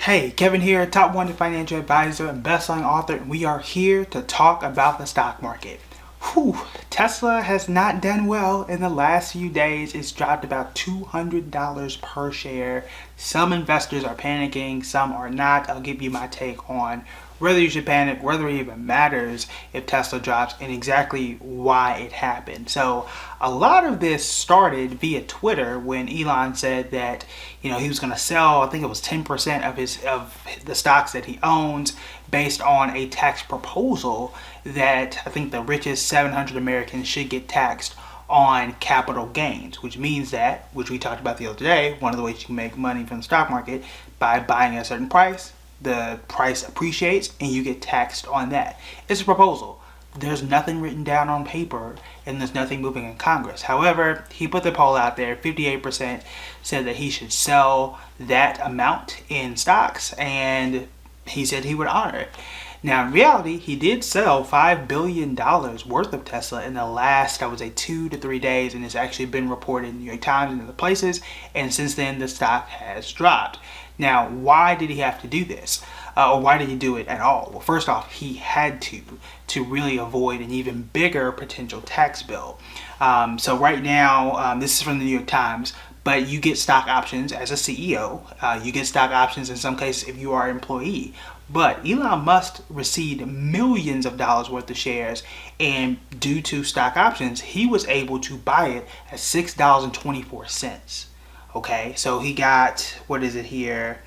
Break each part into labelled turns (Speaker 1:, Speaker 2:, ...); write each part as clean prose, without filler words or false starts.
Speaker 1: Hey, Kevin here, top wanted financial advisor and best-selling author, and we are here to talk about the stock market. Whew, Tesla has not done well in the last few days. It's dropped about $200 per share. Some investors are panicking, some are not. I'll give you my take on whether you should panic, whether it even matters if Tesla drops, and exactly why it happened. So a lot of this started via Twitter when Elon said that he was going to sell, I think it was 10% of the stocks that he owns based on a tax proposal that I think the richest 700 Americans should get taxed on capital gains, which means that, which we talked about the other day, one of the ways you can make money from the stock market by buying at a certain price, the price appreciates and you get taxed on that. It's a proposal. There's nothing written down on paper and there's nothing moving in Congress. However, he put the poll out there. 58% said that he should sell that amount in stocks, and he said he would honor it. Now, in reality, he did sell $5 billion worth of Tesla in the last, I would say, 2 to 3 days, and it's actually been reported in the New York Times and other places, and since then, the stock has dropped. Now, why did he have to do this? Or why did he do it at all? Well, first off, he had to really avoid an even bigger potential tax bill. So right now, this is from the New York Times, but you get stock options as a CEO. You get stock options in some cases if you are an employee. But Elon Musk received millions of dollars worth of shares, and due to stock options, he was able to buy it at $6.24. Okay, so he got, what is it here,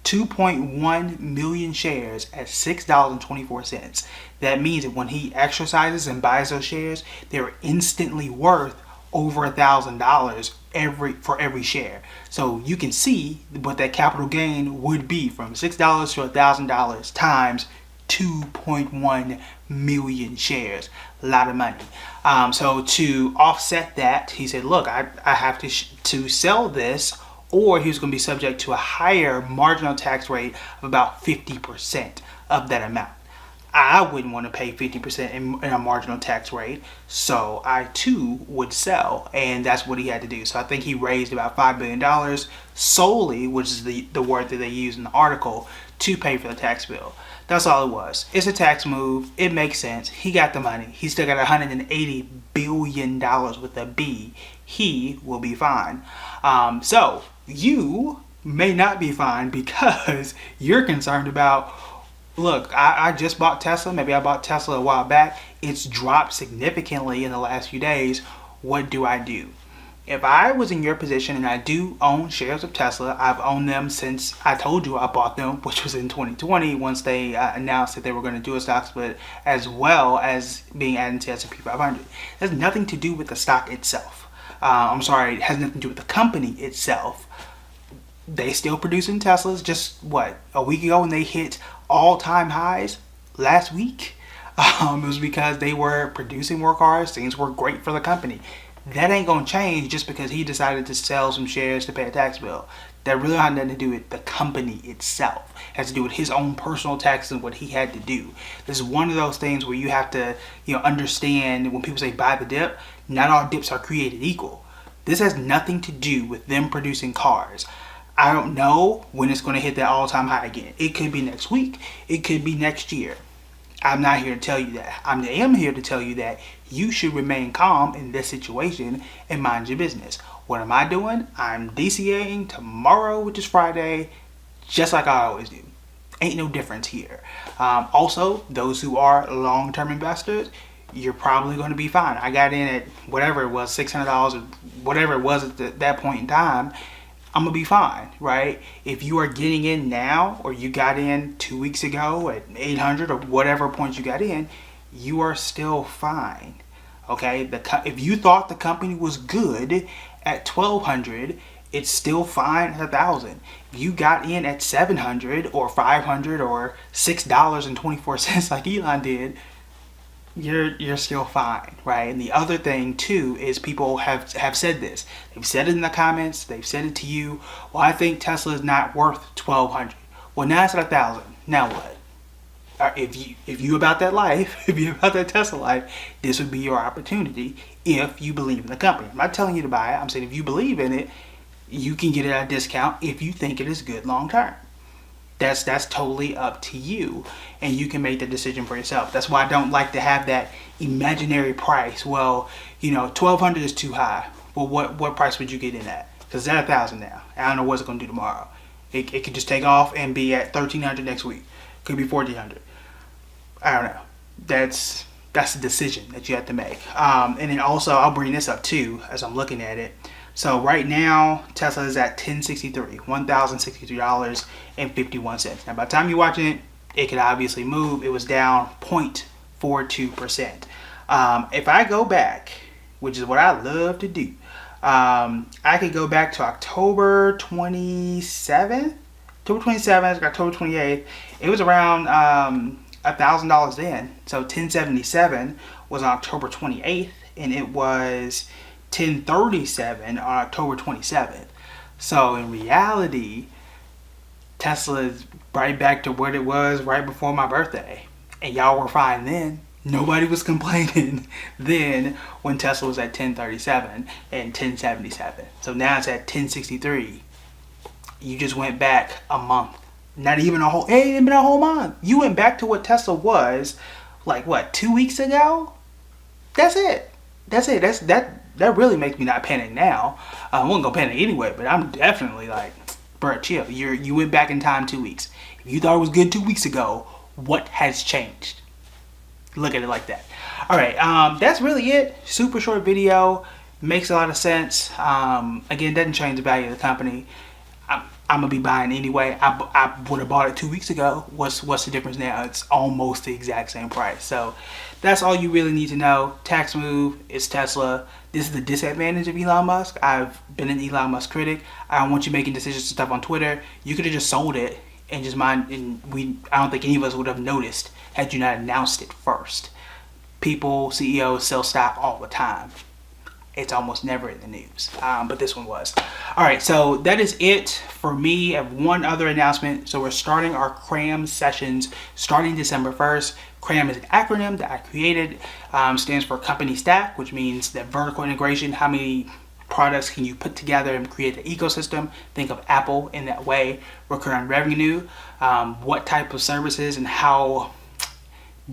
Speaker 1: 2.1 million shares at $6.24. That means that when he exercises and buys those shares, they're instantly worth over $1,000 for every share. So you can see what that capital gain would be from $6 to $1,000 times 2.1 million shares. A lot of money. So to offset that, he said, look, I have to sell this, or he was going to be subject to a higher marginal tax rate of about 50% of that amount. I wouldn't want to pay 50% in a marginal tax rate, so I too would sell, and that's what he had to do. So I think he raised about $5 billion solely, which is the word that they use in the article, to pay for the tax bill. That's all it was. It's a tax move. It makes sense. He got the money. He still got $180 billion with a B. He will be fine. So you may not be fine because you're concerned about, look, I just bought Tesla. Maybe I bought Tesla a while back. It's dropped significantly in the last few days. What do I do? If I was in your position, and I do own shares of Tesla, I've owned them since I told you I bought them, which was in 2020 once they announced that they were going to do a stock split, as well as being added to S&P 500. It has nothing to do with the stock itself. It has nothing to do with the company itself. They still producing Teslas. Just a week ago when they hit all-time highs last week, it was because they were producing more cars. Things were great for the company. That ain't gonna change just because he decided to sell some shares to pay a tax bill. That really had nothing to do with the company itself. It has to do with his own personal taxes and what he had to do. This is one of those things where you have to, understand when people say buy the dip, not all dips are created equal. This has nothing to do with them producing cars. I don't know when it's going to hit that all-time high again. It could be next week. It could be next year. I'm not here to tell you that. I am here to tell you that you should remain calm in this situation and mind your business. What am I doing? I'm DCAing tomorrow, which is Friday, just like I always do. Ain't no difference here. Also, those who are long-term investors, you're probably going to be fine. I got in at whatever it was, $600 or whatever it was at that point in time. I'm going to be fine, right? If you are getting in now, or you got in 2 weeks ago at 800 or whatever point you got in, you are still fine, okay? If you thought the company was good at 1,200, it's still fine at 1,000. If you got in at 700 or 500 or $6.24 like Elon did, you're still fine, right? And the other thing too is people have said this. They've said it in the comments. They've said it to you. Well, I think Tesla is not worth 1,200. Well, now it's at 1,000. Now what? If you about that life, if you about that Tesla life, this would be your opportunity if you believe in the company. I'm not telling you to buy it. I'm saying if you believe in it, you can get it at a discount if you think it is good long term. That's totally up to you, and you can make the decision for yourself. That's why I don't like to have that imaginary price. Well, 1,200 is too high. Well, what price would you get in at? Because it's at 1,000 now. I don't know what it's gonna do tomorrow. It could just take off and be at 1,300 next week. Could be 1,400. I don't know. That's a decision that you have to make. And then also, I'll bring this up too as I'm looking at it. So right now, Tesla is at $1,063.51. Now, by the time you're watching it, it could obviously move. It was down 0.42%. If I go back, which is what I love to do, I could go back to October 27th, October 28th. It was around $1,000 then. So 1077 was on October 28th, and it was 1037 on October 27th. So in reality, Tesla is right back to what it was right before my birthday. And y'all were fine then. Nobody was complaining then when Tesla was at 1037 and 1077. So now it's at 1063. You just went back a month. Not even a whole, it ain't even been a whole month. You went back to what Tesla was, like what, 2 weeks ago? That's it. That really makes me not panic now. I wasn't gonna panic anyway, but I'm definitely like, bro, chill. You went back in time 2 weeks. If you thought it was good 2 weeks ago, what has changed? Look at it like that. All right, that's really it. Super short video. Makes a lot of sense. Again, doesn't change the value of the company. I'm gonna be buying anyway. I would have bought it 2 weeks ago. What's the difference now? It's almost the exact same price. So that's all you really need to know. Tax move. It's Tesla. This is the disadvantage of Elon Musk. I've been an Elon Musk critic. I don't want you making decisions and stuff on Twitter. You could have just sold it and just mind. And I don't think any of us would have noticed had you not announced it first. People, CEOs sell stock all the time. It's almost never in the news, but this one was. All right, so that is it for me. I have one other announcement. So we're starting our CRAM sessions starting December 1st. CRAM is an acronym that I created. Stands for Company Stack, which means that vertical integration. How many products can you put together and create the ecosystem? Think of Apple in that way. Recurring revenue. What type of services and how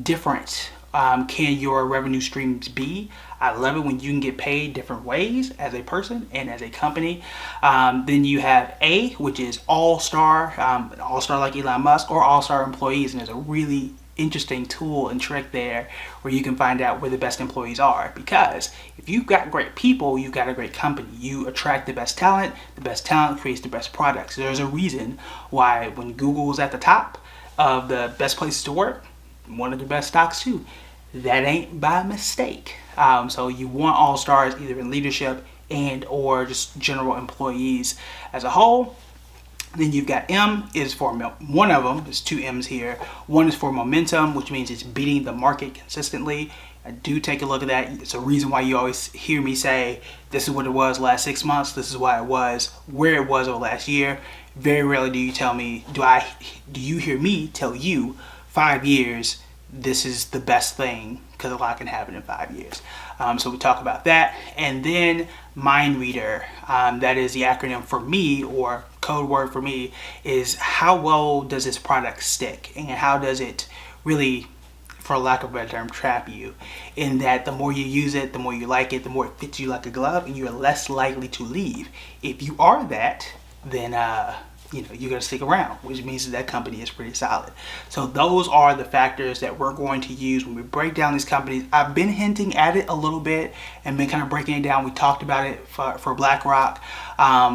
Speaker 1: different can your revenue streams be? I love it when you can get paid different ways as a person and as a company. Then you have A, which is all-star, all-star like Elon Musk, or all-star employees. And there's a really interesting tool and trick there where you can find out where the best employees are. Because if you've got great people, you've got a great company. You attract the best talent creates the best products. There's a reason why when Google is at the top of the best places to work, one of the best stocks too. That ain't by mistake. So you want all stars either in leadership and or just general employees as a whole. Then you've got M is for one of them. There's two M's here. One is for momentum, which means it's beating the market consistently. I do take a look at that. It's a reason why you always hear me say this is what it was last 6 months. This is why it was where it was over last year. Very rarely do you tell me. Do you hear me tell you 5 years? This is the best thing, because a lot can happen in 5 years. So we talk about that. And then mind reader, that is the acronym for me, or code word for me, is how well does this product stick, and how does it really, for lack of a better term, trap you, in that the more you use it, the more you like it, the more it fits you like a glove, and you're less likely to leave. If you are that, then you're going to stick around, which means that company is pretty solid. So those are the factors that we're going to use when we break down these companies. I've been hinting at it a little bit and been kind of breaking it down. We talked about it for BlackRock.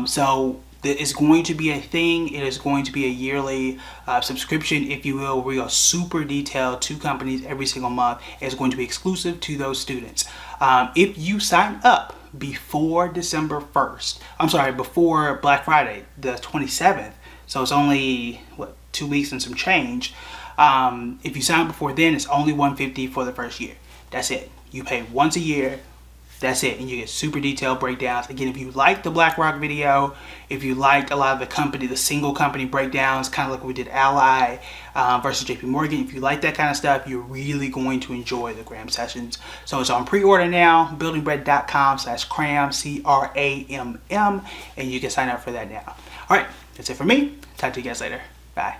Speaker 1: So it's going to be a thing. It is going to be a yearly subscription, if you will. We are super detailed to companies every single month. It's going to be exclusive to those students. If you sign up before December 1st, before Black Friday, the 27th, so it's only 2 weeks and some change. If you sign up before then, it's only $150 for the first year. That's it. You pay once a year. That's it, and you get super detailed breakdowns. Again, if you like the BlackRock video, if you liked a lot of the single company breakdowns, kind of like we did Ally versus JP Morgan, if you like that kind of stuff, you're really going to enjoy the CRAM sessions. So it's on pre-order now, buildingbread.com/CRAM, CRAMM, and you can sign up for that now. All right, that's it for me. Talk to you guys later. Bye.